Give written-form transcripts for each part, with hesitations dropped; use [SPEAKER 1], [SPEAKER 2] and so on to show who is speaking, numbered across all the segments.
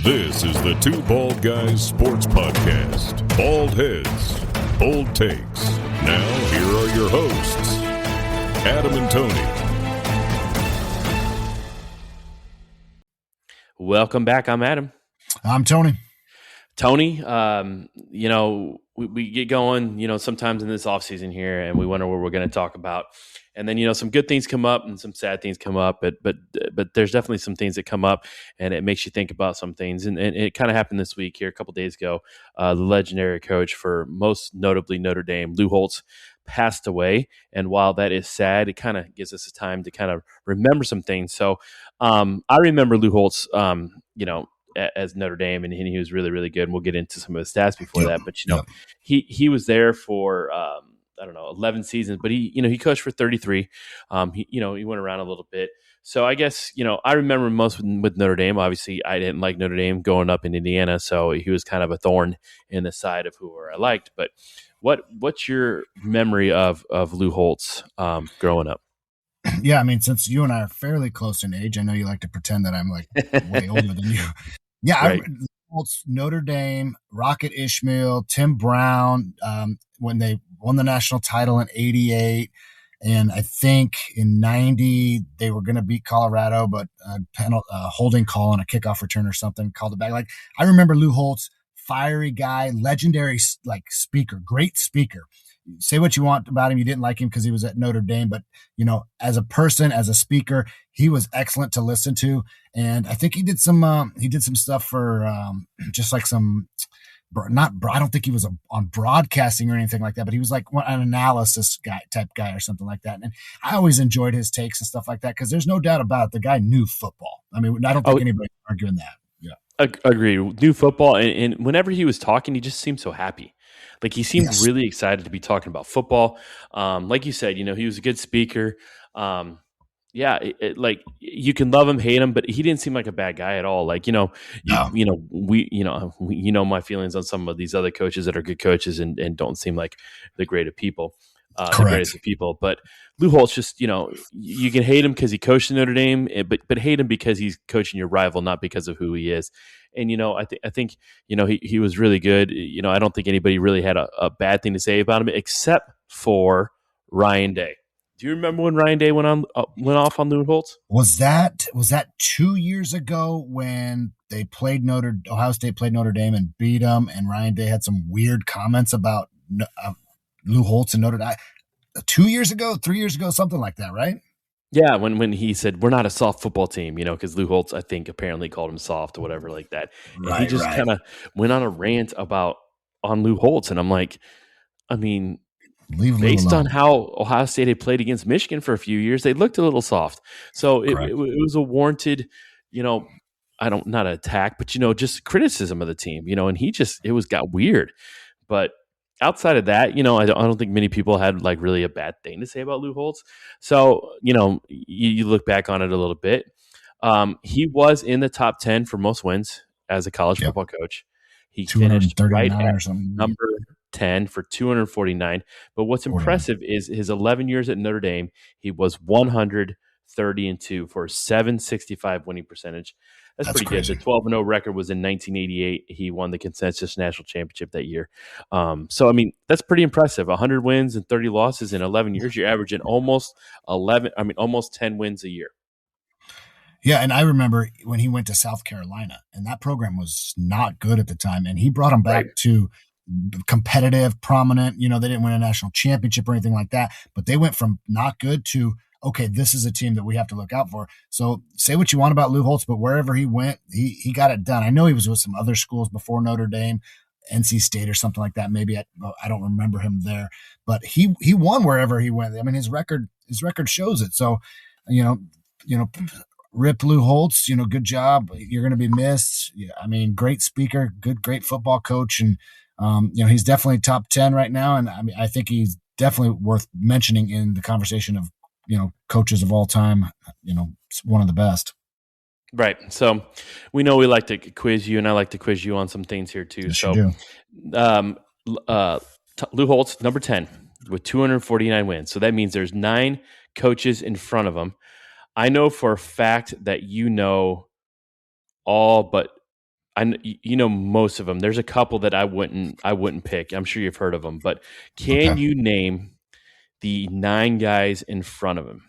[SPEAKER 1] This is the Two Bald Guys Sports Podcast. Bald heads, bold takes. Now, here are your hosts, Adam and Tony.
[SPEAKER 2] Welcome back. I'm Adam.
[SPEAKER 3] I'm Tony.
[SPEAKER 2] Tony, we get going, sometimes in this offseason here, and we wonder what we're going to talk about. And then, some good things come up and some sad things come up, but there's definitely some things that come up, and it makes you think about some things. And it kind of happened this week here, a couple days ago. The legendary coach for most notably Notre Dame, Lou Holtz, passed away. And while that is sad, it kind of gives us a time to kind of remember some things. So I remember Lou Holtz, as Notre Dame, and he was really, really good. And we'll get into some of his stats before that. But, he was there for 11 seasons, but he coached for 33. He went around a little bit. So I guess, I remember most with Notre Dame. Obviously, I didn't like Notre Dame growing up in Indiana, so he was kind of a thorn in the side of who I liked. But what's your memory of Lou Holtz growing up?
[SPEAKER 3] Yeah, I mean, since you and I are fairly close in age, I know you like to pretend that I'm like way older than you. Yeah, right. Notre Dame, Rocket Ishmael, Tim Brown, when they won the national title in '88, and I think in '90 they were going to beat Colorado, but a holding call on a kickoff return or something called it back. Like, I remember Lou Holtz, fiery guy, legendary speaker, great speaker. Say what you want about him. You didn't like him because he was at Notre Dame, but as a person, as a speaker, he was excellent to listen to. And I think he did some stuff for just like some, I don't think he was on broadcasting or anything like that, but he was like an analysis type guy or something like that. And I always enjoyed his takes and stuff like that, because there's no doubt about it, the guy knew football. I mean, I don't think anybody's arguing that. Yeah,
[SPEAKER 2] agreed. Knew football, and whenever he was talking, he just seemed so happy. Like, he seemed really excited to be talking about football. Like you said, he was a good speaker. Like, you can love him, hate him, but he didn't seem like a bad guy at all. Like, my feelings on some of these other coaches that are good coaches and don't seem like the greatest people. But Lou Holtz, just, you can hate him because he coached in Notre Dame, but hate him because he's coaching your rival, not because of who he is. And, I think he was really good. I don't think anybody really had a bad thing to say about him except for Ryan Day. Do you remember when Ryan Day went off on Lou Holtz?
[SPEAKER 3] Was that 2 years ago when they played Ohio State played Notre Dame and beat them, and Ryan Day had some weird comments about Lou Holtz and Notre Dame? 2 years ago, 3 years ago, something like that, right?
[SPEAKER 2] Yeah, when he said, we're not a soft football team, because Lou Holtz, I think, apparently called him soft or whatever like that. And he just kind of went on a rant on Lou Holtz. And I'm like, I mean, based on how Ohio State had played against Michigan for a few years, they looked a little soft. So it was a warranted, not an attack, but, just criticism of the team, and it got weird. But outside of that, I don't think many people had like really a bad thing to say about Lou Holtz. So, you look back on it a little bit. He was in the top 10 for most wins as a college football coach. He finished right at number 10 for 249. But what's impressive is his 11 years at Notre Dame, he was 130-2 for a 765 winning percentage. That's pretty crazy. Good. The 12-0 record was in 1988. He won the consensus national championship that year. So, I mean, that's pretty impressive. 100 wins and 30 losses in 11 years. You're averaging almost 10 wins a year.
[SPEAKER 3] Yeah, and I remember when he went to South Carolina, and that program was not good at the time, and he brought him back to competitive, prominent. They didn't win a national championship or anything like that, but they went from not good to, okay, this is a team that we have to look out for. So say what you want about Lou Holtz, but wherever he went, he got it done. I know he was with some other schools before Notre Dame, NC State or something like that. Maybe I don't remember him there, but he won wherever he went. I mean, his record shows it. So, rip Lou Holtz, good job. You're going to be missed. Yeah, I mean, great speaker, great football coach. And, he's definitely top 10 right now. And I mean, I think he's definitely worth mentioning in the conversation of, coaches of all time, one of the best.
[SPEAKER 2] Right. So we know we like to quiz you, and I like to quiz you on some things here too.
[SPEAKER 3] Yes,
[SPEAKER 2] so
[SPEAKER 3] you do.
[SPEAKER 2] Lou Holtz, number 10 with 249 wins. So that means there's 9 coaches in front of him. I know for a fact that all but you know most of them. There's a couple that I wouldn't pick. I'm sure you've heard of them, but can you name the 9 guys in front of him?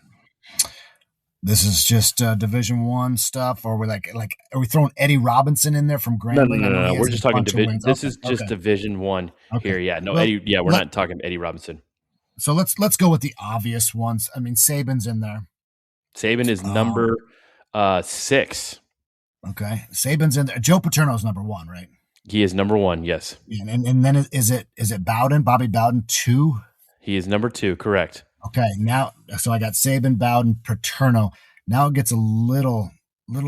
[SPEAKER 3] This is just Division I stuff, or are we throwing Eddie Robinson in there from Grambling?
[SPEAKER 2] No. We're just talking division. This is just Division I here. Yeah, no, Eddie. Yeah, we're not talking Eddie Robinson.
[SPEAKER 3] So let's go with the obvious ones. I mean, Saban's in there.
[SPEAKER 2] Saban is number 6.
[SPEAKER 3] Okay, Saban's in there. Joe Paterno's number 1, right?
[SPEAKER 2] He is number 1. Yes.
[SPEAKER 3] And then is it Bowden? Bobby Bowden 2?
[SPEAKER 2] He is number 2. Correct.
[SPEAKER 3] Okay, now so I got Saban, Bowden, Paterno. Now it gets a little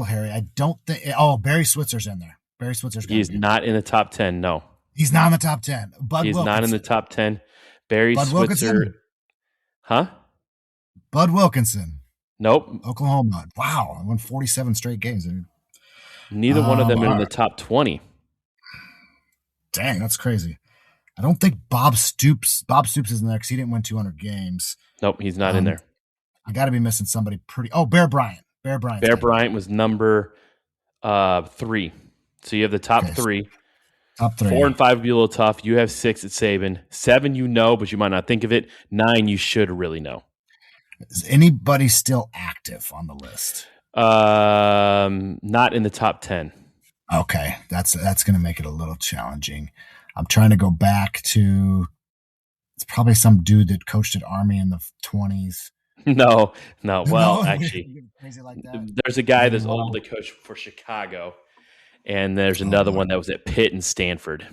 [SPEAKER 3] hairy. I don't think. Oh, Barry Switzer's in there. Barry Switzer's.
[SPEAKER 2] He's not in the top 10. No,
[SPEAKER 3] he's not in the top 10.
[SPEAKER 2] He's not in the top 10. Barry Switzer. Wilkinson?
[SPEAKER 3] Huh? Bud Wilkinson.
[SPEAKER 2] Nope.
[SPEAKER 3] Oklahoma. Wow, I won 47 straight games.
[SPEAKER 2] Neither one of them are in the top 20.
[SPEAKER 3] Dang, that's crazy. I don't think Bob Stoops is in there because he didn't win 200 games.
[SPEAKER 2] Nope, he's not in there.
[SPEAKER 3] I got to be missing somebody pretty. Oh, Bear Bryant. Bear
[SPEAKER 2] Bryant was number 3. So you have the top 3.
[SPEAKER 3] Top 3.
[SPEAKER 2] 4 and 5 would be a little tough. You have 6 at Saban. 7 you know, but you might not think of it. 9 you should really know.
[SPEAKER 3] Is anybody still active on the list?
[SPEAKER 2] Not in the top 10.
[SPEAKER 3] Okay, that's going to make it a little challenging. I'm trying to go back to. It's probably some dude that coached at Army in the 20s.
[SPEAKER 2] No. Well, actually,
[SPEAKER 3] crazy like that.
[SPEAKER 2] There's a guy that's old that coached for Chicago, and there's another one that was at Pitt and Stanford.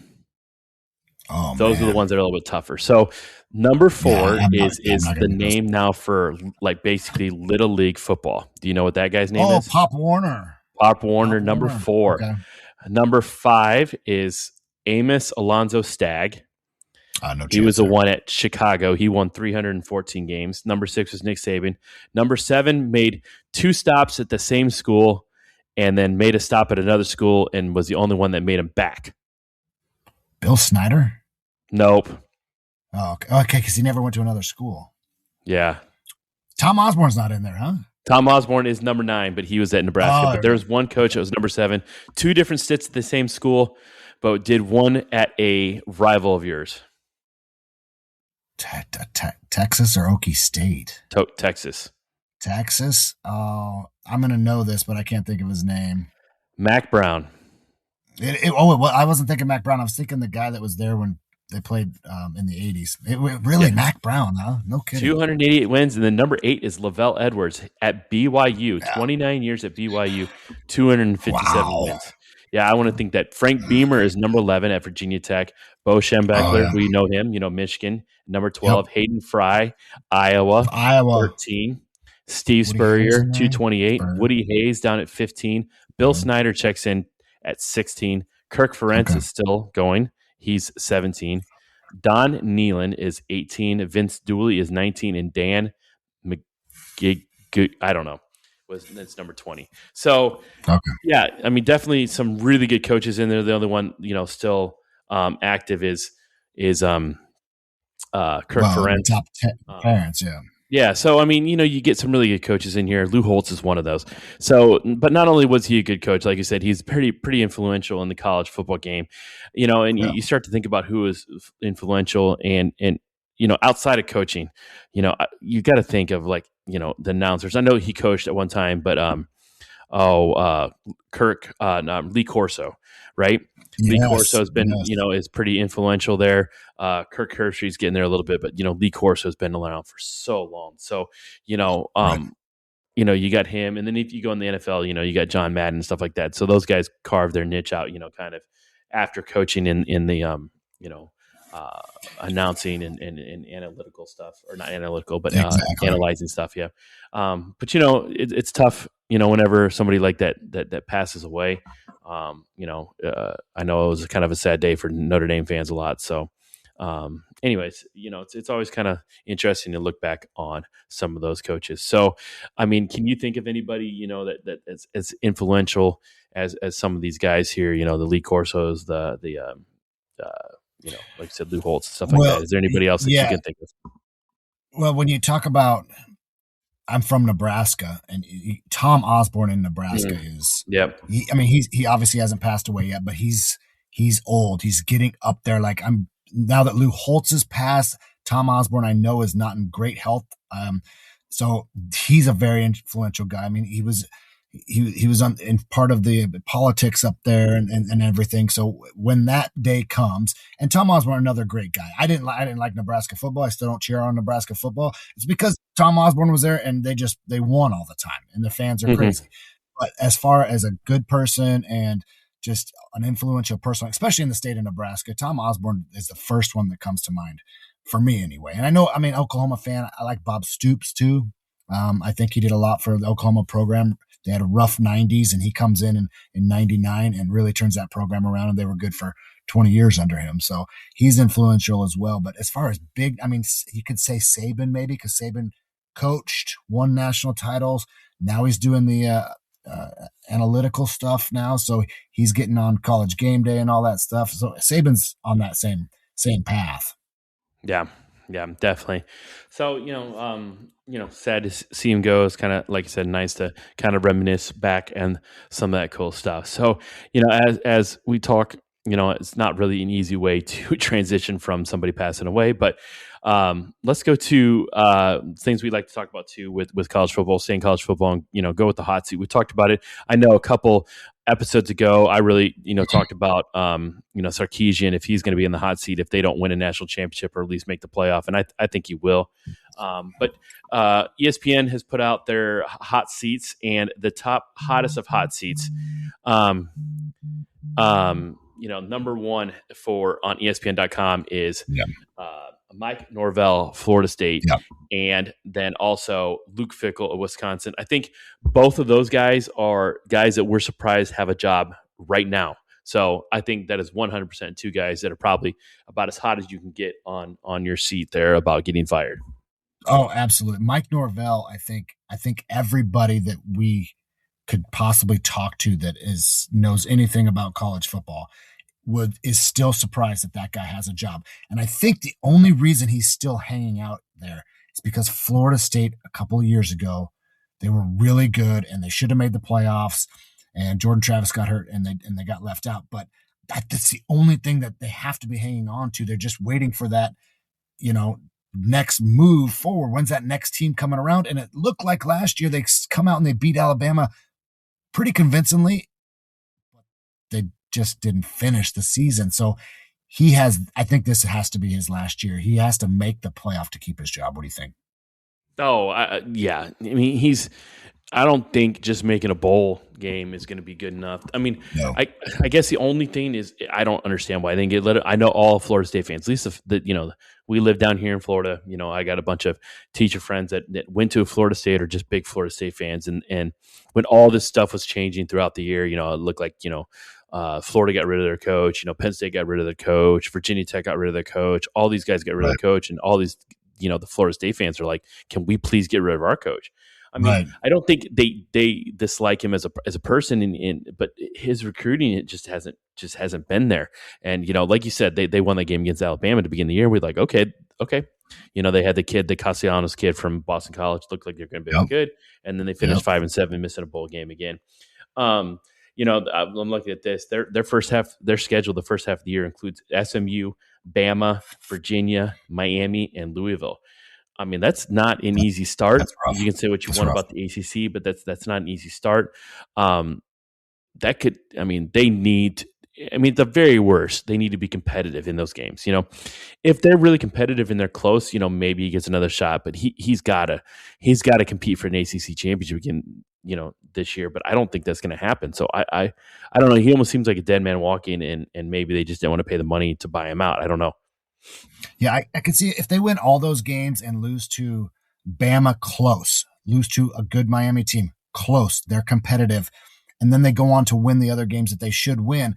[SPEAKER 3] Oh,
[SPEAKER 2] those are the ones that are a little bit tougher. So number 4 is the name now for like basically Little League football. Do you know what that guy's name is?
[SPEAKER 3] Oh, Pop Warner.
[SPEAKER 2] Pop Warner, number 4. Okay. Number 5 is Amos Alonzo Stagg.
[SPEAKER 3] No
[SPEAKER 2] he was the one at Chicago. He won 314 games. Number 6 was Nick Saban. Number 7 made 2 stops at the same school and then made a stop at another school and was the only one that made him back.
[SPEAKER 3] Bill Snyder?
[SPEAKER 2] Nope.
[SPEAKER 3] Oh, okay, because he never went to another school.
[SPEAKER 2] Yeah.
[SPEAKER 3] Tom Osborne's not in there, huh?
[SPEAKER 2] Tom Osborne is number 9, but he was at Nebraska. But there was one coach that was number 7. 2 different stints at the same school, but did one at a rival of yours.
[SPEAKER 3] Texas or Okie State?
[SPEAKER 2] Texas.
[SPEAKER 3] Texas? Oh, I'm going to know this, but I can't think of his name.
[SPEAKER 2] Mac Brown.
[SPEAKER 3] I wasn't thinking Mac Brown. I was thinking the guy that was there when they played in the 80s. Mac Brown, huh? No kidding.
[SPEAKER 2] 288 wins, and then number 8 is Lavelle Edwards at BYU. Yeah. 29 years at BYU, 257 wins. Yeah, I want to think that Frank Beamer is number 11 at Virginia Tech. Bo Schembechler, we know him, Michigan. Number 12, Hayden Fry, Iowa. 13. Steve Spurrier, 228. Woody Hayes down at 15. Bill Snyder checks in at 16. Kirk Ferentz is still going. He's 17. Don Nealon is 18. Vince Dooley is 19. And Dan McGee, I don't know. That's number 20. So, yeah, I mean, definitely some really good coaches in there. The only one, still active is Kirk Ferentz.
[SPEAKER 3] Top 10 parents, yeah.
[SPEAKER 2] Yeah, so I mean, you get some really good coaches in here. Lou Holtz is one of those. So, but not only was he a good coach, like you said, he's pretty influential in the college football game. You start to think about who is influential and outside of coaching, you got to think of like, the announcers. I know he coached at one time, but Lee Corso, right? Yes, Lee Corso has been, is pretty influential there. Kirk Herbstreit's getting there a little bit, but Lee Corso has been around for so long. So, you got him, and then if you go in the NFL, you got John Madden and stuff like that. So those guys carved their niche out, kind of after coaching in the announcing and analytical stuff, or not analytical, but analyzing stuff. Yeah. But it's tough, whenever somebody like that passes away. I know it was kind of a sad day for Notre Dame fans a lot. So, anyways, it's always kind of interesting to look back on some of those coaches. So, I mean, can you think of anybody, that as influential as some of these guys here, the Lee Corsos, like I said, Lou Holtz, stuff like that. Is there anybody else that you can think of?
[SPEAKER 3] Well, when you talk about I'm from Nebraska, and Tom Osborne in Nebraska is.
[SPEAKER 2] Yep.
[SPEAKER 3] He obviously hasn't passed away yet, but he's old. He's getting up there. Like now that Lou Holtz has passed, Tom Osborne I know is not in great health. So he's a very influential guy. I mean, he was in part of the politics up there and everything. So when that day comes, and Tom Osborne, another great guy. I didn't like Nebraska football. I still don't cheer on Nebraska football. It's because Tom Osborne was there and they won all the time and the fans are crazy. But as far as a good person and just an influential person, especially in the state of Nebraska, Tom Osborne is the first one that comes to mind for me anyway. And I know, Oklahoma fan, I like Bob Stoops too. I think he did a lot for the Oklahoma program. They had a rough 90s, and he comes in 99 and really turns that program around, and they were good for 20 years under him. So he's influential as well. But as far as big, you could say Saban maybe, because Saban coached, won national titles. Now he's doing the analytical stuff now. So he's getting on College Game Day and all that stuff. So Saban's on that same path.
[SPEAKER 2] Yeah, definitely. So, sad to see him go. It's kind of, like you said, nice to kind of reminisce back and some of that cool stuff. So, as we talk, it's not really an easy way to transition from somebody passing away, but let's go to things we'd like to talk about too with college football, staying college football, and, go with the hot seat. We talked about it. I know a couple episodes ago, I really, talked about, Sarkisian, if he's going to be in the hot seat, if they don't win a national championship or at least make the playoff. And I think he will. But ESPN has put out their hot seats, and the top hottest of hot seats, number one on ESPN.com is Mike Norvell, Florida State, and then also Luke Fickell of Wisconsin. I think both of those guys are guys that we're surprised have a job right now. So I think that is 100% two guys that are probably about as hot as you can get on your seat there about getting fired.
[SPEAKER 3] Oh, absolutely. Mike Norvell, I think everybody that we could possibly talk to that knows anything about college football is still surprised that guy has a job. And I think the only reason he's still hanging out there is because Florida State a couple of years ago, they were really good and they should have made the playoffs, and Jordan Travis got hurt and they got left out. But that's the only thing that they have to be hanging on to. They're just waiting for that, next move forward. When's that next team coming around? And it looked like last year they come out and they beat Alabama pretty convincingly, but they just didn't finish the season. So I think this has to be his last year. He has to make the playoff to keep his job. What do you think?
[SPEAKER 2] Oh, yeah. I don't think just making a bowl game is going to be good enough. No. I guess the only thing is I don't understand why they didn't get I know all Florida State fans, at least we live down here in Florida. I got a bunch of teacher friends that went to Florida State or just big Florida State fans. And when all this stuff was changing throughout the year, it looked like, Florida got rid of their coach, Penn State got rid of their coach, Virginia Tech got rid of their coach, all these guys got rid of their coach, and all these, the Florida State fans are like, can we please get rid of our coach? I don't think they dislike him as a person, but his recruiting, it just hasn't been there. And like you said, they won that game against Alabama to begin the year. We're like, okay. They had the Castellanos kid from Boston College, looked like they're going to be good, and then they finished 5-7, missing a bowl game again. I'm looking at this. Their first half, their schedule, the first half of the year includes SMU, Bama, Virginia, Miami, and Louisville. That's not an easy start. You can say what you want about the ACC, but that's not an easy start. They need, at the very worst, they need to be competitive in those games. If they're really competitive and they're close, maybe he gets another shot, but he's got to compete for an ACC championship again, this year, but I don't think that's going to happen. So I don't know. He almost seems like a dead man walking, and maybe they just didn't want to pay the money to buy him out. I don't know.
[SPEAKER 3] Yeah, I can see if they win all those games and lose to Bama close, lose to a good Miami team close, they're competitive, and then they go on to win the other games that they should win,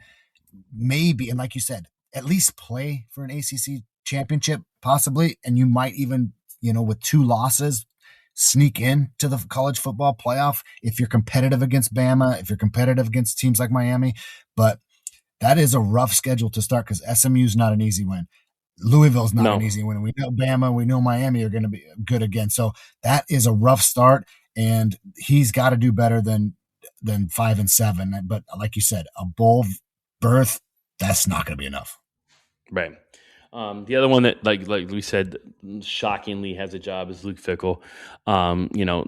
[SPEAKER 3] maybe, and like you said, at least play for an ACC championship possibly, and you might even, with 2 losses, sneak in to the college football playoff if you're competitive against Bama, if you're competitive against teams like Miami. But that is a rough schedule to start because SMU is not an easy win. Louisville's not an easy win. We know Bama, we know Miami are going to be good again. So that is a rough start, and he's got to do better than 5-7. But like you said, a bowl berth, that's not going to be enough.
[SPEAKER 2] Right. The other one that, like we said, shockingly has a job is Luke Fickell.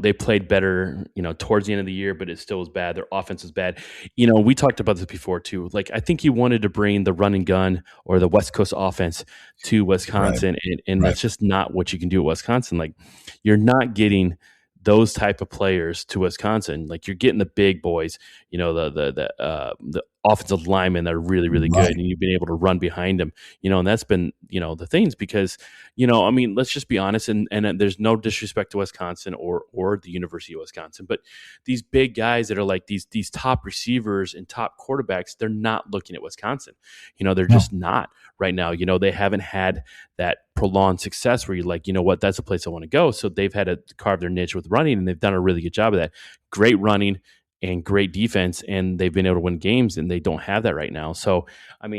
[SPEAKER 2] They played better, towards the end of the year, but it still was bad. Their offense was bad. We talked about this before too. Like, I think he wanted to bring the run and gun or the West Coast offense to Wisconsin, and that's just not what you can do at Wisconsin. Like, you're not getting those type of players to Wisconsin. Like, you're getting the big boys, the offensive linemen that are really, really good, and you've been able to run behind them, and that's been, the things because, let's just be honest, and there's no disrespect to Wisconsin or the University of Wisconsin, but these big guys that are like these top receivers and top quarterbacks, they're not looking at Wisconsin. They're just not right now. They haven't had that prolonged success where you're like, you know what, that's a place I want to go. So they've had to carve their niche with running, and they've done a really good job of that. Great running and great defense, and they've been able to win games, and they don't have that right now. So, I'm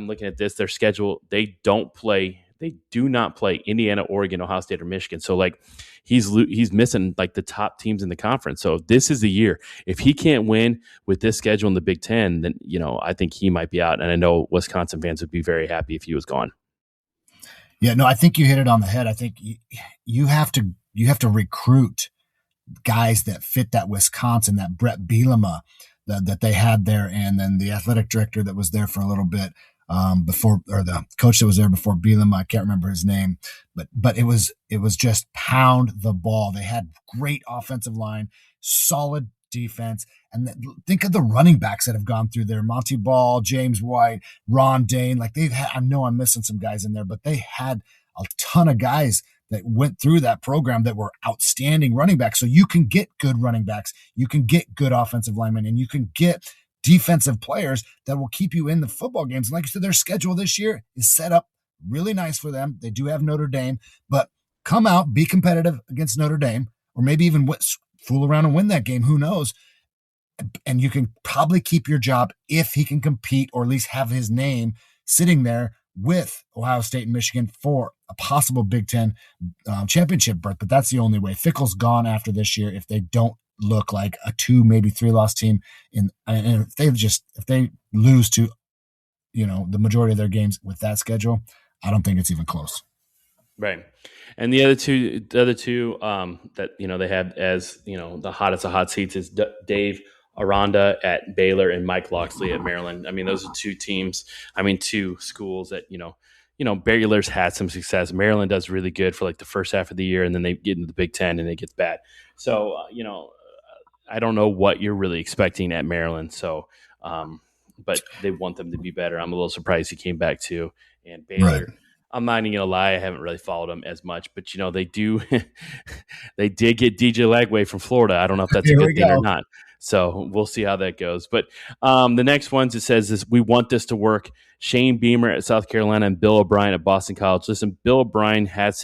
[SPEAKER 2] looking at this, their schedule, they do not play Indiana, Oregon, Ohio State, or Michigan. So, like, he's missing, like, the top teams in the conference. So this is the year. If he can't win with this schedule in the Big Ten, then, I think he might be out. And I know Wisconsin fans would be very happy if he was gone.
[SPEAKER 3] Yeah, no, I think you hit it on the head. I think you have to recruit guys that fit that Wisconsin, that Brett Bielema that they had there, and then the athletic director that was there for a little bit before, or the coach that was there before Bielema. I can't remember his name, but it was just pound the ball. They had great offensive line, solid defense, and think of the running backs that have gone through there: Monty Ball, James White, Ron Dane. Like, they've had, I know I'm missing some guys in there, but they had a ton of guys that went through that program that were outstanding running backs. So you can get good running backs, you can get good offensive linemen, and you can get defensive players that will keep you in the football games. And like you said, their schedule this year is set up really nice for them. They do have Notre Dame, but come out, be competitive against Notre Dame, or maybe even fool around and win that game. Who knows? And you can probably keep your job if he can compete, or at least have his name sitting there with Ohio State and Michigan for a possible Big Ten championship berth. But that's the only way. Fickell's gone after this year if they don't look like a 2, maybe 3-loss team. And if they lose to, the majority of their games with that schedule, I don't think it's even close.
[SPEAKER 2] Right. And the other two that, they have as, the hottest of hot seats is Dave Aranda at Baylor and Mike Locksley at Maryland. Those are two teams. Two schools that, Baylor's had some success. Maryland does really good for like the first half of the year, and then they get into the Big Ten and it gets bad. So, I don't know what you're really expecting at Maryland. So, but they want them to be better. I'm a little surprised he came back too. And Baylor, right. I'm not even gonna lie, I haven't really followed them as much, but they do. They did get DJ Lagway from Florida. I don't know if that's a good thing or not. So we'll see how that goes. But the next ones, it says this: we want this to work. Shane Beamer at South Carolina and Bill O'Brien at Boston College. Listen, Bill O'Brien had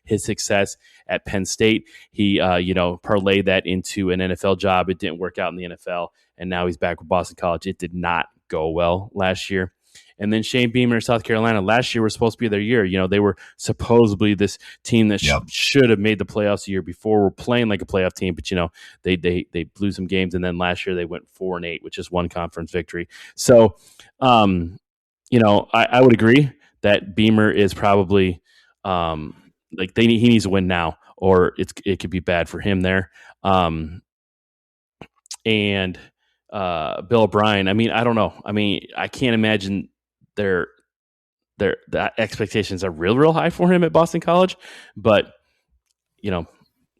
[SPEAKER 2] his success at Penn State. He parlayed that into an NFL job. It didn't work out in the NFL, and now he's back with Boston College. It did not go well last year. And then Shane Beamer in South Carolina last year was supposed to be their year. They were supposedly this team that should have made the playoffs the year before. We're playing like a playoff team, but they blew some games, and then last year they went 4-8, which is one conference victory. So, I would agree that Beamer is probably he needs to win now, or it could be bad for him there. And Bill O'Brien, I don't know. I can't imagine the expectations are real high for him at Boston College, but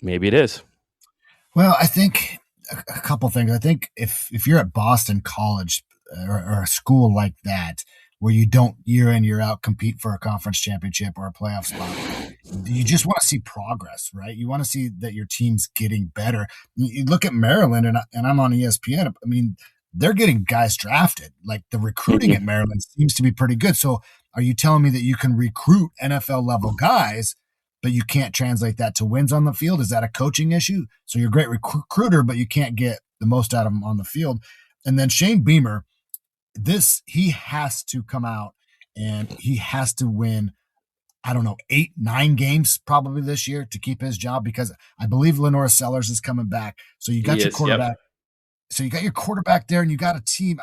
[SPEAKER 2] maybe it is.
[SPEAKER 3] Well, I think a couple things. I think if you're at Boston College or a school like that, where you don't year in, year out compete for a conference championship or a playoff spot, you just want to see progress, right? You want to see that your team's getting better. You look at Maryland, and I'm on ESPN. They're getting guys drafted. Like, the recruiting at Maryland seems to be pretty good. So are you telling me that you can recruit NFL level guys, but you can't translate that to wins on the field? Is that a coaching issue? So you're a great recruiter, but you can't get the most out of them on the field. And then Shane Beamer, he has to come out and he has to win, I don't know, 8, 9 games probably this year to keep his job, because I believe Lenore Sellers is coming back. So you got your quarterback. Yep. So you got your quarterback there, and you got a team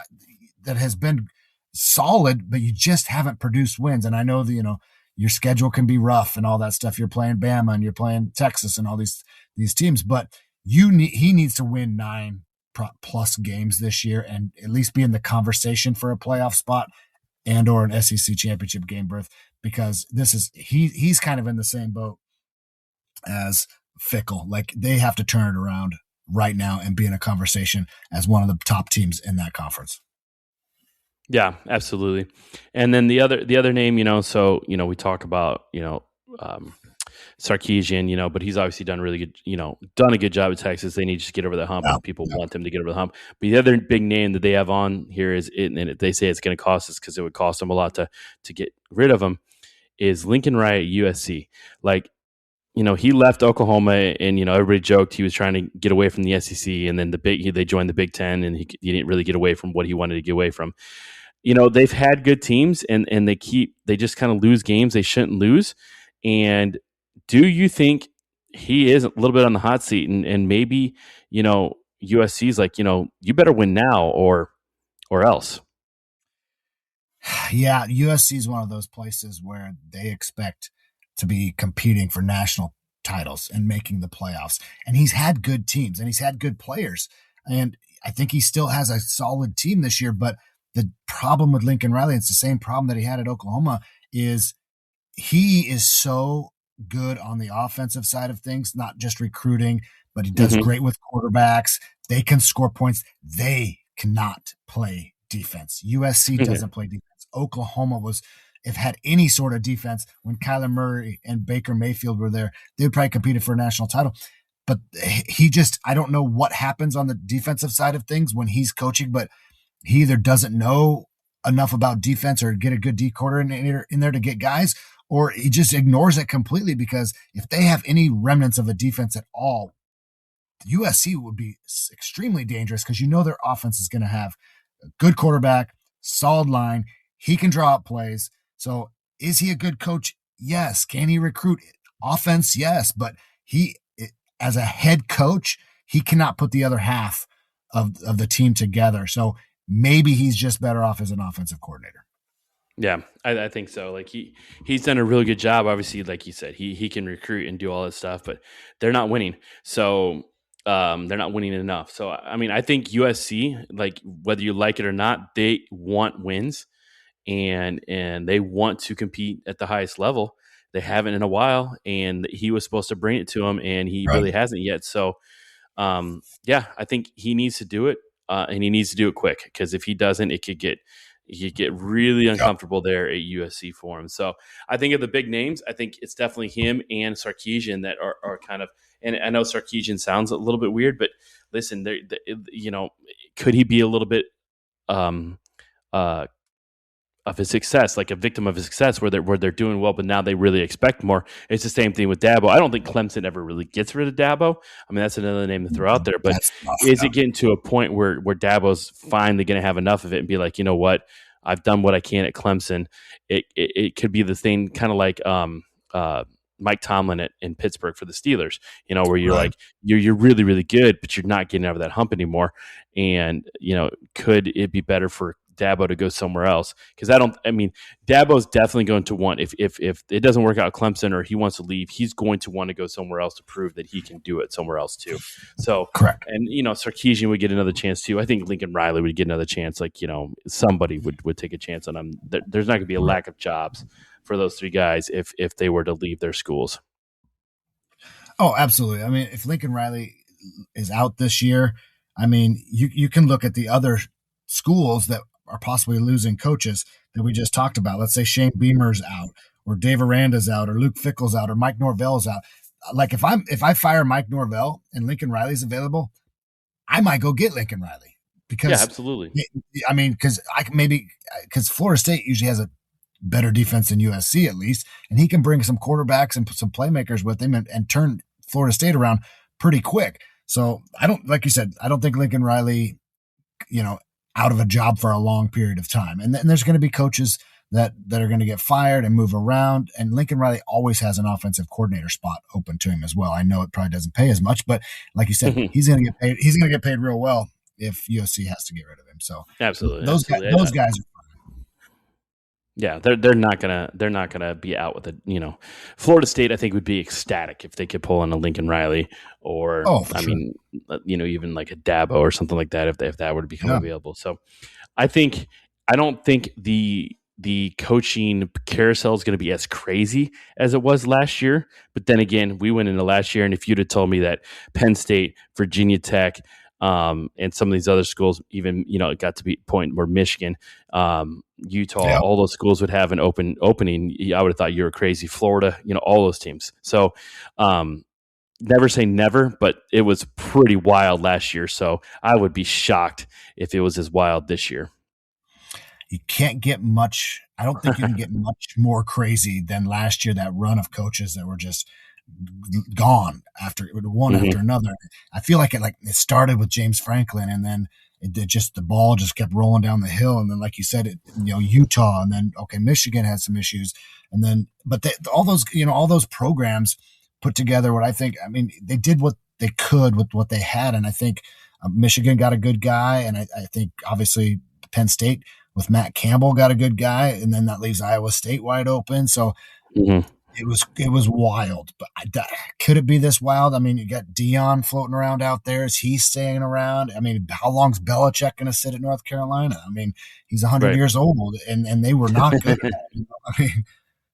[SPEAKER 3] that has been solid, but you just haven't produced wins. And I know that, your schedule can be rough and all that stuff. You're playing Bama and you're playing Texas and all these teams, but he needs to win 9 plus games this year and at least be in the conversation for a playoff spot and or an SEC championship game berth, because he's kind of in the same boat as Fickle. Like, they have to turn it around right now and be in a conversation as one of the top teams in that conference.
[SPEAKER 2] Yeah, absolutely. And then the other name, so, we talk about, Sarkisian, but he's obviously done really good, done a good job at Texas. They need to just get over the hump, and people want them to get over the hump. But the other big name that they have on here and they say it's going to cost us because it would cost them a lot to get rid of him, is Lincoln Riley at USC. Like, he left Oklahoma, and everybody joked he was trying to get away from the SEC, and then they joined the Big Ten, and he didn't really get away from what he wanted to get away from. They've had good teams, and they just kind of lose games they shouldn't lose. And do you think he is a little bit on the hot seat, and maybe USC's like, you better win now or else?
[SPEAKER 3] Yeah, USC is one of those places where they expect to be competing for national titles and making the playoffs. And he's had good teams and he's had good players. And I think he still has a solid team this year. But the problem with Lincoln Riley, it's the same problem that he had at Oklahoma, is he is so good on the offensive side of things, not just recruiting, but he does great with quarterbacks. They can score points. They cannot play defense. USC doesn't play defense. Oklahoma if had any sort of defense when Kyler Murray and Baker Mayfield were there, they would probably competed for a national title. But I don't know what happens on the defensive side of things when he's coaching, but he either doesn't know enough about defense or get a good D coordinator in there to get guys, or he just ignores it completely, because if they have any remnants of a defense at all, USC would be extremely dangerous, because their offense is going to have a good quarterback, solid line. He can draw up plays. So is he a good coach? Yes. Can he recruit? Offense? Yes. But as a head coach, he cannot put the other half of the team together. So maybe he's just better off as an offensive coordinator.
[SPEAKER 2] Yeah, I think so. Like he's done a really good job. Obviously, like you said, he can recruit and do all this stuff, but they're not winning. So they're not winning enough. So I mean, I think USC, like whether you like it or not, they want wins, and they want to compete at the highest level. They haven't in a while, and he was supposed to bring it to them, and he really hasn't yet. So yeah, I think he needs to do it, and he needs to do it quick, because if he doesn't, it could get really uncomfortable there at USC for him. So I think of the big names, I think it's definitely him and Sarkisian that are kind of, and I know Sarkisian sounds a little bit weird, but listen, could he be a little bit of his success, like a victim of his success, where they're doing well, but now they really expect more? It's the same thing with Dabo. I don't think Clemson ever really gets rid of Dabo. I mean, that's another name to throw out there, but is it getting to a point where Dabo's finally going to have enough of it and be like, you know what, I've done what I can at Clemson. It could be the thing, kind of like Mike Tomlin in Pittsburgh for the Steelers, where you're like, you're really, really good, but you're not getting over that hump anymore. And, could it be better for Dabo to go somewhere else? Because Dabo's definitely going to want, if it doesn't work out at Clemson or he wants to leave, he's going to want to go somewhere else to prove that he can do it somewhere else too. So
[SPEAKER 3] correct.
[SPEAKER 2] And Sarkisian would get another chance too. I think Lincoln Riley would get another chance. Like somebody would take a chance on him. There's not going to be a lack of jobs for those three guys if they were to leave their schools.
[SPEAKER 3] Oh, absolutely. I mean, if Lincoln Riley is out this year, I mean, you can look at the other schools that are possibly losing coaches that we just talked about. Let's say Shane Beamer's out, or Dave Aranda's out, or Luke Fickle's out, or Mike Norvell's out. Like if I fire Mike Norvell and Lincoln Riley's available, I might go get Lincoln Riley, because
[SPEAKER 2] absolutely.
[SPEAKER 3] I mean, because Florida State usually has a better defense than USC at least, and he can bring some quarterbacks and put some playmakers with him and turn Florida State around pretty quick. So like you said, I don't think Lincoln Riley, out of a job for a long period of time. And there's going to be coaches that are going to get fired and move around. And Lincoln Riley always has an offensive coordinator spot open to him as well. I know it probably doesn't pay as much, but like you said, he's going to get paid. He's going to get paid real well if USC has to get rid of him. So
[SPEAKER 2] absolutely,
[SPEAKER 3] those guys are fine.
[SPEAKER 2] Yeah, they're not gonna be out with it. Florida State I think would be ecstatic if they could pull in a Lincoln Riley or mean, even like a Dabo or something like that if that were to become available. So I don't think the coaching carousel is going to be as crazy as it was last year. But then again, we went into last year, and if you'd have told me that Penn State, Virginia Tech, and some of these other schools, even it got to be a point where Michigan, Utah, all those schools would have an opening, I would have thought you were crazy. Florida, all those teams. So never say never, but it was pretty wild last year. So I would be shocked if it was as wild this year.
[SPEAKER 3] You can't get much. I don't think you can get much more crazy than last year, that run of coaches that were just gone after one after another. I feel like it started with James Franklin, and then the ball just kept rolling down the hill. And then, like you said, Utah, and then, Michigan had some issues. And then, but all those programs put together what I think, they did what they could with what they had. And I think Michigan got a good guy. And I think obviously Penn State with Matt Campbell got a good guy, and then that leaves Iowa State wide open. So it was wild. But could it be this wild? You got Dion floating around out there. Is he staying around? How long's Belichick going to sit at North Carolina? He's 100 years old, and they were not good at that.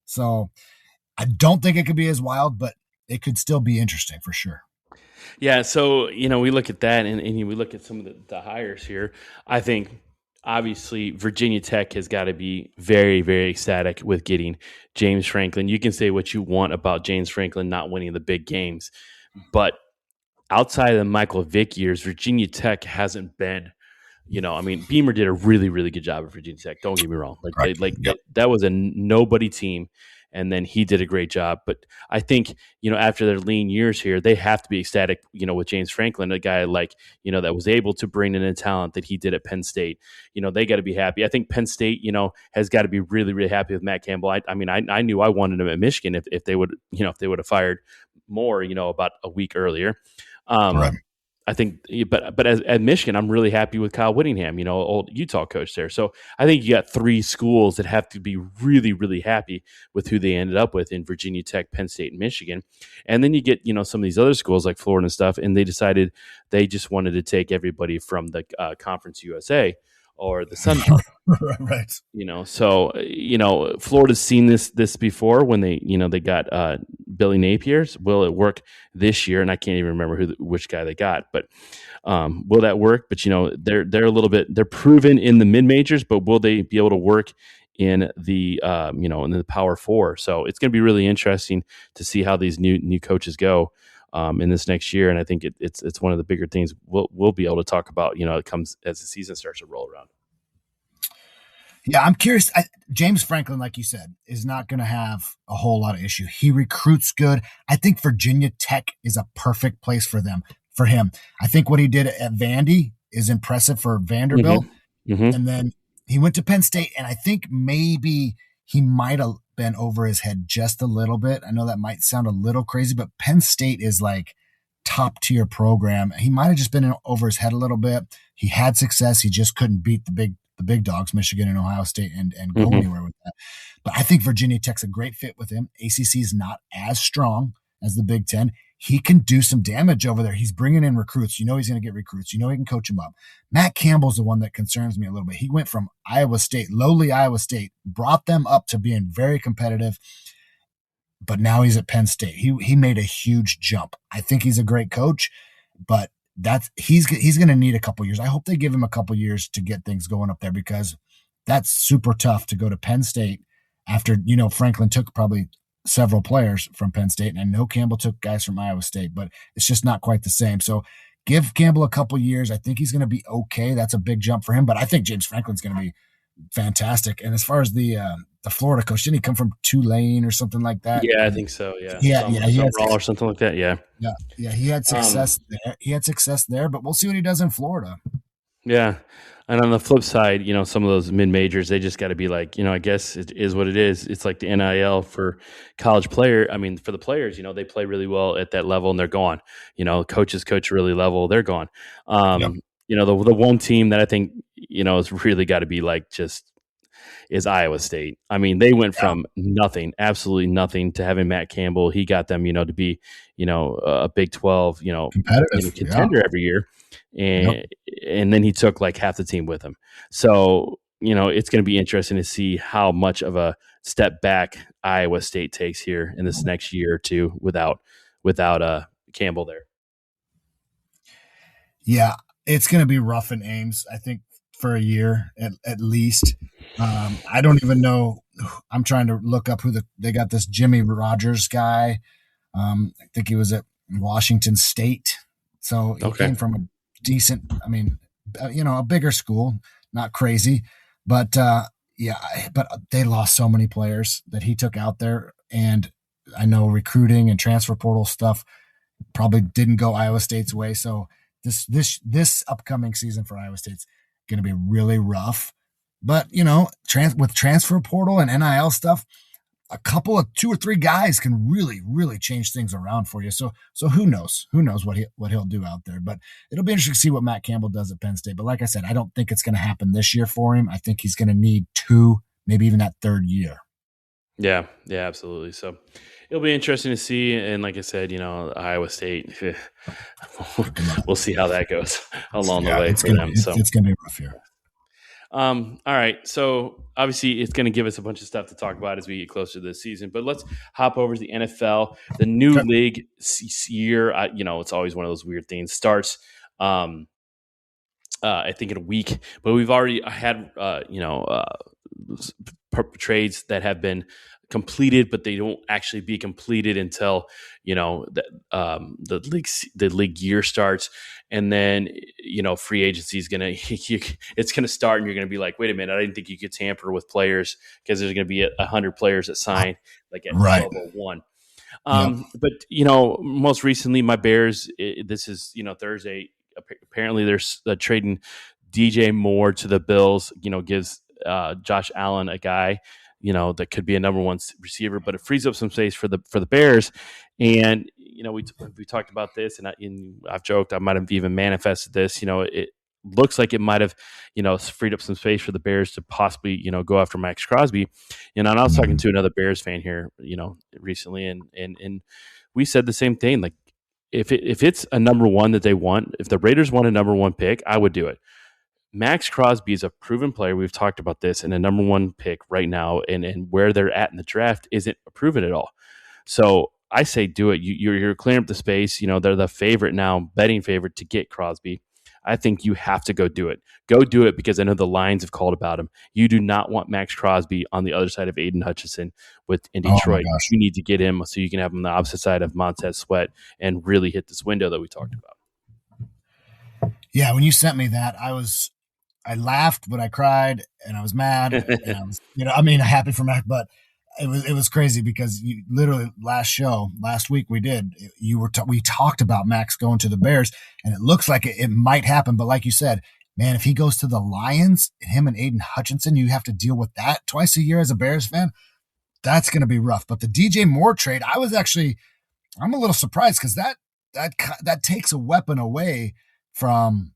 [SPEAKER 3] So I don't think it could be as wild, but it could still be interesting for sure.
[SPEAKER 2] Yeah. So we look at that, and we look at some of the hires here. I think, obviously, Virginia Tech has got to be very, very ecstatic with getting James Franklin. You can say what you want about James Franklin not winning the big games, but outside of the Michael Vick years, Virginia Tech hasn't been, Beamer did a really, really good job at Virginia Tech. Don't get me wrong. That was a nobody team. And then he did a great job. But I think, after their lean years here, they have to be ecstatic, with James Franklin, a guy that was able to bring in a talent that he did at Penn State. They got to be happy. I think Penn State, has got to be really, really happy with Matt Campbell. I knew I wanted him at Michigan if they would, if they would have fired more, about a week earlier.
[SPEAKER 3] Right.
[SPEAKER 2] I think, but at Michigan, I'm really happy with Kyle Whittingham, old Utah coach there. So I think you got three schools that have to be really, really happy with who they ended up with in Virginia Tech, Penn State, and Michigan. And then you get, some of these other schools like Florida and stuff, and they decided they just wanted to take everybody from the Conference USA or the Sun Belt.
[SPEAKER 3] Right.
[SPEAKER 2] So Florida's seen this before when they got Billy Napier's. Will it work this year? And I can't even remember which guy they got, but will that work? But they're a little bit, they're proven in the mid majors, but will they be able to work in the in the Power Four? So it's going to be really interesting to see how these new coaches go in this next year. And I think it's one of the bigger things we'll be able to talk about, it comes as the season starts to roll around.
[SPEAKER 3] Yeah, I'm curious. James Franklin, like you said, is not going to have a whole lot of issue. He recruits good. I think Virginia Tech is a perfect place for him. I think what he did at Vandy is impressive for Vanderbilt. And then he went to Penn State, and I think maybe he might have been over his head just a little bit. I know that might sound a little crazy, but Penn State is like top tier program. He might have just been over his head a little bit. He had success. He just couldn't beat the big dogs, Michigan and Ohio State, and go anywhere with that. But I think Virginia Tech's a great fit with him. ACC is not as strong as the Big Ten. He can do some damage over there. He's bringing in recruits. He's going to get recruits. He can coach them up. Matt Campbell's the one that concerns me a little bit. He went from Iowa State, lowly Iowa State, brought them up to being very competitive, but now he's at Penn State. He made a huge jump. I think he's a great coach, but he's going to need a couple years. I hope they give him a couple years to get things going up there, because that's super tough to go to Penn State after, Franklin took probably several players from Penn State, and I know Campbell took guys from Iowa State, but it's just not quite the same. So give Campbell a couple years. I think he's going to be okay. That's a big jump for him, but I think James Franklin's going to be fantastic. And as far as the Florida coach, didn't he come from Tulane or something like that?
[SPEAKER 2] Yeah, I think so. Yeah.
[SPEAKER 3] He had
[SPEAKER 2] or something like that. Yeah.
[SPEAKER 3] Yeah. He had success there. He had success there, but we'll see what he does in Florida.
[SPEAKER 2] Yeah. And on the flip side, some of those mid majors, they just got to be like, I guess it is what it is. It's like the NIL for college player. I mean, for the players, they play really well at that level and they're gone. Coaches coach really level, they're gone.
[SPEAKER 3] Yep.
[SPEAKER 2] The one team that I think, has really got to be like just is Iowa State. I mean, they went from nothing, absolutely nothing, to having Matt Campbell. He got them, to be, a Big 12,
[SPEAKER 3] Competitive.
[SPEAKER 2] contender every year. And then he took like half the team with him. So, it's going to be interesting to see how much of a step back Iowa State takes here in this next year or two without Campbell there.
[SPEAKER 3] Yeah, it's going to be rough in Ames, I think, for a year at least. I don't even know. I'm trying to look up they got this Jimmy Rogers guy. I think he was at Washington State. So he came from a decent, a bigger school, not crazy, but but they lost so many players that he took out there. And I know recruiting and transfer portal stuff probably didn't go Iowa State's way. So this upcoming season for Iowa State's going to be really rough. But, with transfer portal and NIL stuff, a couple of 2 or 3 guys can really, really change things around for you. So who knows? Who knows what he'll do out there? But it'll be interesting to see what Matt Campbell does at Penn State. But like I said, I don't think it's going to happen this year for him. I think he's going to need 2, maybe even that 3rd year.
[SPEAKER 2] Yeah, absolutely. So it'll be interesting to see. And like I said, Iowa State, we'll see how that goes along the way for them.
[SPEAKER 3] It's going to be a rough year.
[SPEAKER 2] All right. So obviously it's going to give us a bunch of stuff to talk about as we get closer to this season, but let's hop over to the NFL. The new league year, it's always one of those weird things, starts, I think in a week, but we've already had, trades that have been completed, but they don't actually be completed until the league year starts, and then free agency is gonna it's gonna start, and you're gonna be like, wait a minute, I didn't think you could tamper with players because there's gonna be 100 players that sign like at 12:01. But most recently, my Bears. This is Thursday. Apparently, they're trading DJ Moore to the Bills. Gives Josh Allen a guy that could be a number 1 receiver, but it frees up some space for the Bears. And we talked about this, and I've joked I might have even manifested this. It looks like it might have freed up some space for the Bears to possibly go after Max Crosby. And I was talking to another Bears fan here recently, and we said the same thing. Like if it's a number 1 that they want, if the Raiders want a number 1 pick, I would do it. Max Crosby is a proven player. We've talked about this, and a number 1 pick right now, and where they're at in the draft isn't proven at all. So I say do it. You're clearing up the space. They're the favorite now, betting favorite to get Crosby. I think you have to go do it. Go do it, because I know the Lions have called about him. You do not want Max Crosby on the other side of Aiden Hutchinson in Detroit. You need to get him so you can have him on the opposite side of Montez Sweat and really hit this window that we talked about.
[SPEAKER 3] Yeah, when you sent me that, I laughed, but I cried, and I was mad. And I was, happy for Mac, but it was crazy because literally last week we talked about Max going to the Bears, and it looks like it might happen. But like you said, man, if he goes to the Lions, him and Aiden Hutchinson, you have to deal with that twice a year as a Bears fan. That's going to be rough. But the DJ Moore trade, I'm a little surprised, because that takes a weapon away from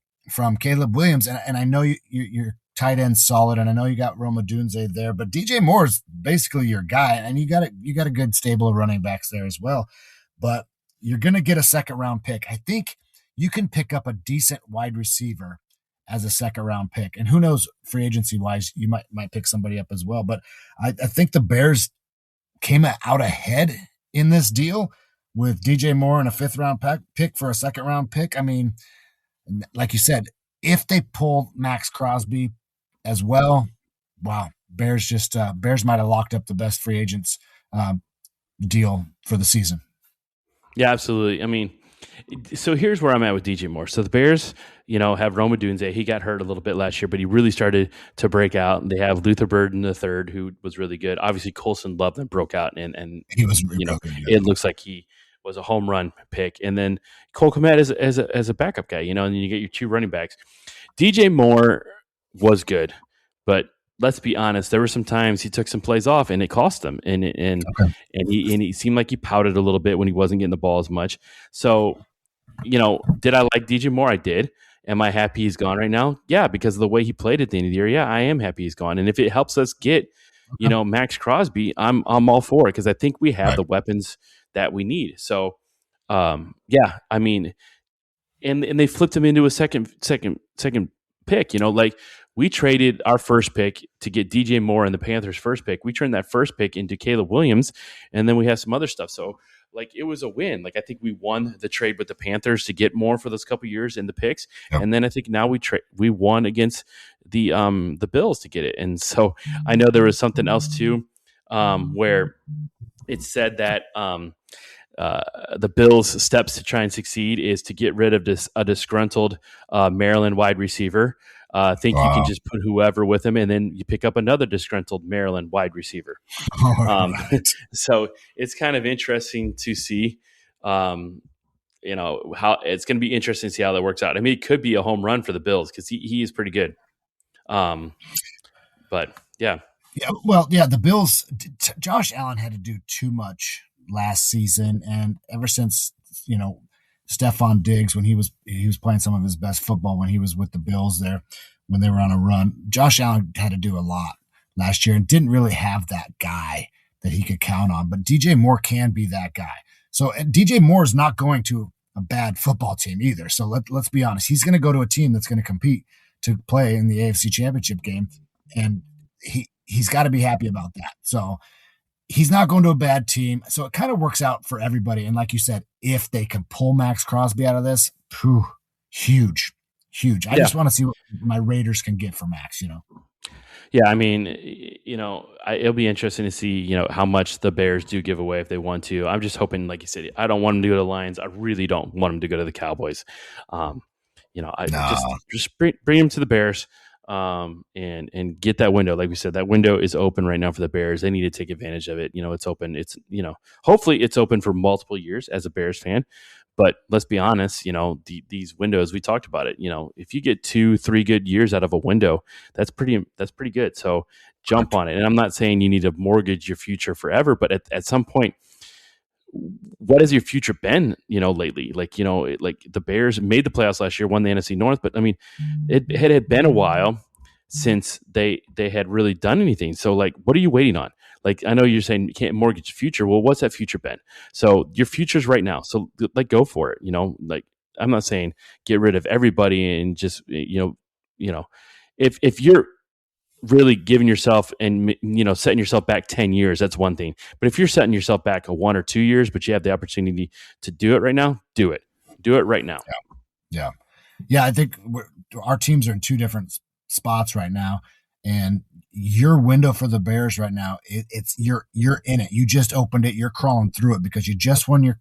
[SPEAKER 3] Caleb Williams. And I know your tight end's solid, and I know you got Roma Dunze there, but DJ Moore is basically your guy, and you got a good stable of running backs there as well. But you're going to get a 2nd round pick. I think you can pick up a decent wide receiver as a 2nd round pick. And who knows, free agency wise, you might pick somebody up as well. But I think the Bears came out ahead in this deal with DJ Moore and a 5th round pick for a 2nd round pick. I mean, like you said, if they pull Max Crosby as well, wow, Bears might have locked up the best free agents deal for the season.
[SPEAKER 2] Yeah, absolutely. I mean, so here's where I'm at with DJ Moore. So the Bears, have Roma Dunze. He got hurt a little bit last year, but he really started to break out. They have Luther Burden III, who was really good. Obviously, Colson loved and broke out, and
[SPEAKER 3] he was really good.
[SPEAKER 2] It looks like he was a home run pick. And then Cole Kmet as a backup guy, and then you get your 2 running backs. DJ Moore was good, but let's be honest. There were some times he took some plays off, and it cost him. And he seemed like he pouted a little bit when he wasn't getting the ball as much. So, did I like DJ Moore? I did. Am I happy he's gone right now? Yeah, because of the way he played at the end of the year. Yeah, I am happy he's gone. And if it helps us get, Max Crosby, I'm all for it because I think we have the weapons that we need. So, yeah, I mean, and they flipped him into a second pick. Like we traded our first pick to get DJ Moore and the Panthers' first pick. We turned that first pick into Caleb Williams, and then we have some other stuff. So, like, it was a win. Like, I think we won the trade with the Panthers to get more for those couple of years in the picks, and then I think now we won against the Bills to get it. And so I know there was something else too, where it said that the Bills' steps to try and succeed is to get rid of a disgruntled Maryland wide receiver. You can just put whoever with him, and then you pick up another disgruntled Maryland wide receiver. So it's kind of interesting to see, how it's going to be interesting to see how that works out. I mean, it could be a home run for the Bills because he is pretty good. But yeah.
[SPEAKER 3] Yeah, well, yeah, the Bills, Josh Allen had to do too much last season, and ever since Stephon Diggs, when he was playing some of his best football when he was with the Bills there, when they were on a run, Josh Allen had to do a lot last year and didn't really have that guy that he could count on. But DJ Moore can be that guy. So DJ Moore is not going to a bad football team either. So let's be honest, he's going to go to a team that's going to compete to play in the AFC Championship game, and he's got to be happy about that. So he's not going to a bad team. So it kind of works out for everybody. And like you said, if they can pull Max Crosby out of this, huge. I just want to see what my Raiders can get for Max,
[SPEAKER 2] Yeah, I mean, it'll be interesting to see, how much the Bears do give away if they want to. I'm just hoping, like you said, I don't want them to go to the Lions. I really don't want them to go to the Cowboys. Just bring them to the Bears. And get that window. Like we said, that window is open right now for the Bears. They need to take advantage of it. It's open. It's, hopefully it's open for multiple years as a Bears fan, but let's be honest, these windows, we talked about it, if you get 2-3 good years out of a window, that's pretty good. So jump on it. And I'm not saying you need to mortgage your future forever, but at some point, what has your future been, lately? Like the Bears made the playoffs last year, won the NFC North, but I mean, it had been a while since they had really done anything. So like, what are you waiting on? Like, I know you're saying you can't mortgage your future. Well, what's that future been? So your future's right now. So like, go for it. Like, I'm not saying get rid of everybody and just, if you're really giving yourself and setting yourself back 10 years, that's one thing. But if you're setting yourself back 1 or 2 years, but you have the opportunity to do it right now, do it right now.
[SPEAKER 3] Yeah. I think our teams are in two different spots right now, and your window for the Bears right now, you're in it. You just opened it. You're crawling through it because you just won your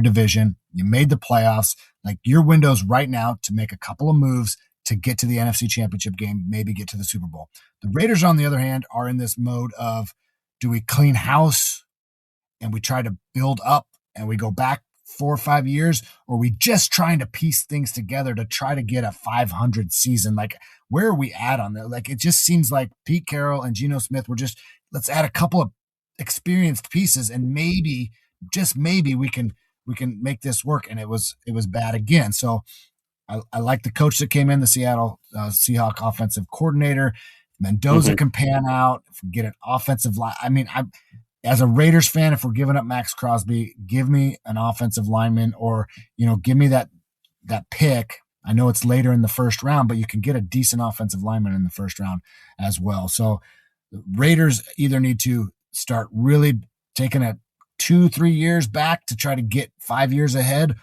[SPEAKER 3] division. You made the playoffs. Like, your window's right now to make a couple of moves to get to the NFC Championship game, maybe get to the Super Bowl. The Raiders, on the other hand, are in this mode of, do we clean house and we try to build up and we go back 4 or 5 years, or are we just trying to piece things together to try to get a 500 season? Like, where are we at on that? Like, it just seems like Pete Carroll and Geno Smith were just, let's add a couple of experienced pieces and maybe, just maybe, we can make this work. And it was bad again. So I like the coach that came in, the Seattle Seahawks offensive coordinator. Mendoza can pan out. If we get an offensive line, I mean, as a Raiders fan, if we're giving up Max Crosby, give me an offensive lineman, or give me that pick. I know it's later in the first round, but you can get a decent offensive lineman in the first round as well. So the Raiders either need to start really taking a 2-3 years back to try to get 5 years ahead,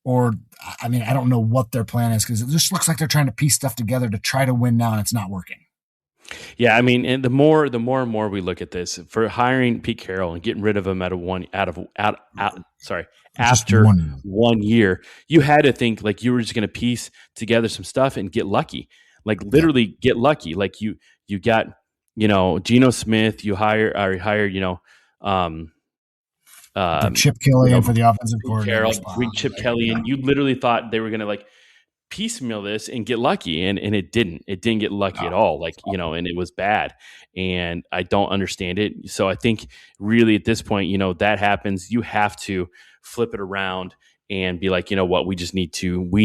[SPEAKER 3] or, I mean, I don't know what their plan is, because it just looks like they're trying to piece stuff together to try to win now, and it's not working.
[SPEAKER 2] Yeah, I mean, and the more and more we look at this, for hiring Pete Carroll and getting rid of him after 1 year, you had to think like you were just going to piece together some stuff and get lucky, like literally get lucky. Like you got, Geno Smith, you hired,
[SPEAKER 3] Chip Kelly in for the offensive coordinator.
[SPEAKER 2] Chip Kelly, and you literally thought they were going to like piecemeal this and get lucky, and it didn't get lucky at all, like, you know, and it was bad, and I don't understand it. So I think really at this point, you know, that happens, you have to flip it around and be like, you know what, we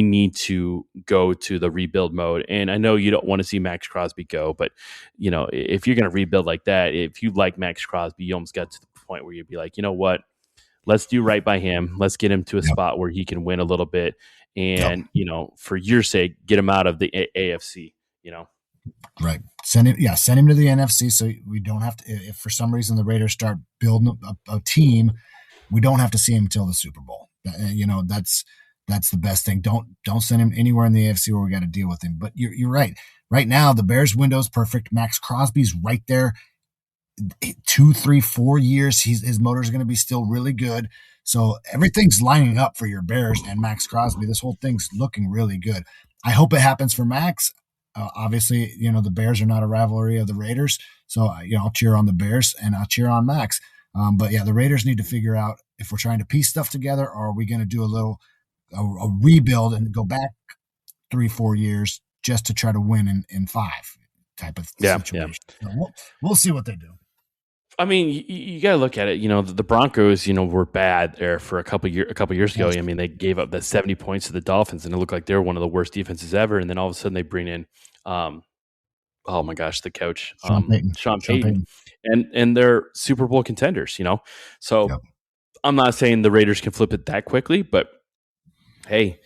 [SPEAKER 2] need to go to the rebuild mode. And I know you don't want to see Max Crosby go, but you know, if you're going to rebuild like that, if you like Max Crosby, you almost got to the point where you'd be like, you know what, let's do right by him. Let's get him to a spot where he can win a little bit. And, you know, for your sake, get him out of the AFC, you know?
[SPEAKER 3] Right. Send him to the NFC. So we don't have to, if for some reason the Raiders start building a team, we don't have to see him until the Super Bowl. You know, that's the best thing. Don't send him anywhere in the AFC where we got to deal with him. But you're right. Right now, the Bears window is perfect. Max Crosby's right there. 2, 3, 4 years, his motor is going to be still really good. So everything's lining up for your Bears and Max Crosby. This whole thing's looking really good. I hope it happens for Max. Obviously, you know, the Bears are not a rivalry of the Raiders. So, you know, I'll cheer on the Bears and I'll cheer on Max. But yeah, the Raiders need to figure out if we're trying to piece stuff together, or are we going to do a rebuild and go back 3, 4 years just to try to win in 5 type of situation. Yeah. So we'll see what they do.
[SPEAKER 2] I mean, you got to look at it. You know, the Broncos, you know, were bad there for a couple years ago. I mean, they gave up the 70 points to the Dolphins, and it looked like they were one of the worst defenses ever. And then all of a sudden, they bring in, oh my gosh, the coach, Sean Payton, and they're Super Bowl contenders. You know, so I'm not saying the Raiders can flip it that quickly, but hey,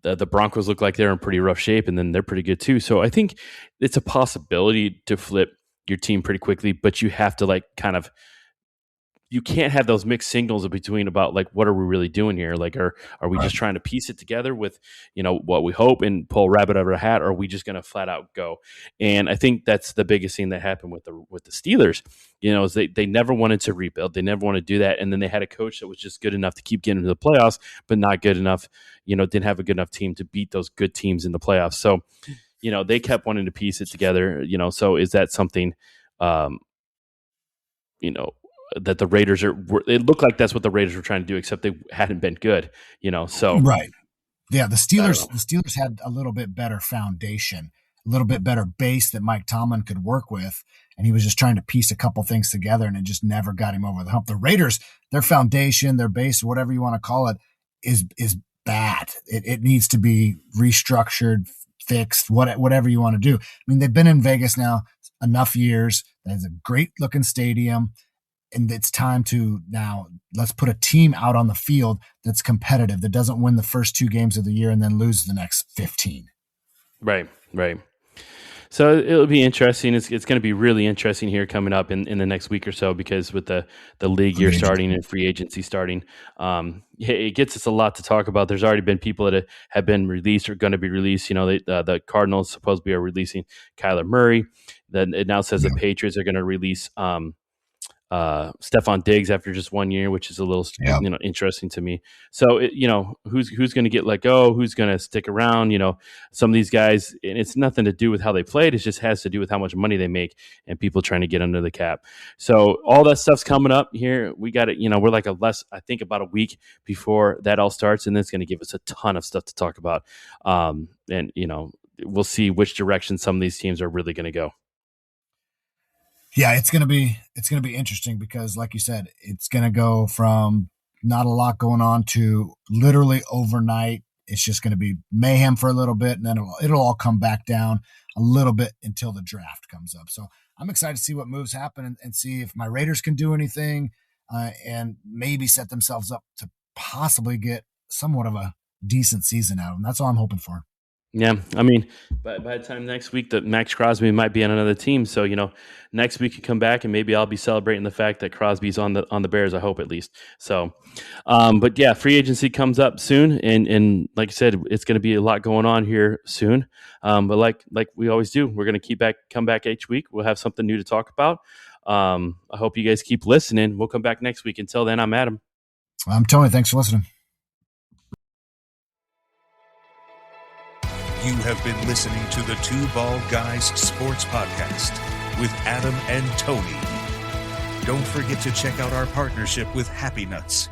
[SPEAKER 2] the Broncos look like they're in pretty rough shape, and then they're pretty good too. So I think it's a possibility to flip your team pretty quickly, but you have to you can't have those mixed signals between about like, what are we really doing here? Like, are we just trying to piece it together with, you know, what we hope and pull a rabbit out of a hat, or are we just going to flat out go? And I think that's the biggest thing that happened with the Steelers, you know, is they never wanted to rebuild. They never wanted to do that. And then they had a coach that was just good enough to keep getting into the playoffs, but not good enough, you know, didn't have a good enough team to beat those good teams in the playoffs. So, you know, they kept wanting to piece it together, you know, so is that something, you know, that the Raiders it looked like that's what the Raiders were trying to do, except they hadn't been good, you know, so.
[SPEAKER 3] Right. Yeah. The Steelers had a little bit better foundation, a little bit better base that Mike Tomlin could work with. And he was just trying to piece a couple things together, and it just never got him over the hump. The Raiders, their foundation, their base, whatever you want to call it, is bad. It needs to be restructured, fixed, whatever you want to do. I mean, they've been in Vegas now enough years. There's a great looking stadium, and it's time to now let's put a team out on the field that's competitive, that doesn't win the first 2 games of the year and then lose the next 15.
[SPEAKER 2] Right. So it'll be interesting. It's going to be really interesting here coming up in the next week or so, because with the league year starting and free agency starting, it gets us a lot to talk about. There's already been people that have been released or going to be released. You know, the Cardinals supposedly are releasing Kyler Murray. Then it now says the Patriots are going to release Stephon Diggs after just 1 year, which is a little you know, interesting to me. So you know, who's going to get let go, who's going to stick around, you know, some of these guys, and it's nothing to do with how they played, it just has to do with how much money they make and people trying to get under the cap. So all that stuff's coming up here. We got it, you know, we're like I think about a week before that all starts, and it's going to give us a ton of stuff to talk about, and you know, we'll see which direction some of these teams are really going to go.
[SPEAKER 3] Yeah, it's gonna be interesting, because, like you said, it's gonna go from not a lot going on to literally overnight. It's just gonna be mayhem for a little bit, and then it'll all come back down a little bit until the draft comes up. So I'm excited to see what moves happen and see if my Raiders can do anything, and maybe set themselves up to possibly get somewhat of a decent season out of them. That's all I'm hoping for.
[SPEAKER 2] Yeah, I mean, by the time next week that Max Crosby might be on another team, so you know, next week you come back and maybe I'll be celebrating the fact that Crosby's on the Bears. I hope, at least. So, but yeah, free agency comes up soon, and like I said, it's going to be a lot going on here soon. But like we always do, we're going to come back each week. We'll have something new to talk about. I hope you guys keep listening. We'll come back next week. Until then, I'm Adam.
[SPEAKER 3] I'm Tony. Thanks for listening.
[SPEAKER 4] You have been listening to the Two Bald Guys Sports Podcast with Adam and Tony. Don't forget to check out our partnership with Happy Nuts.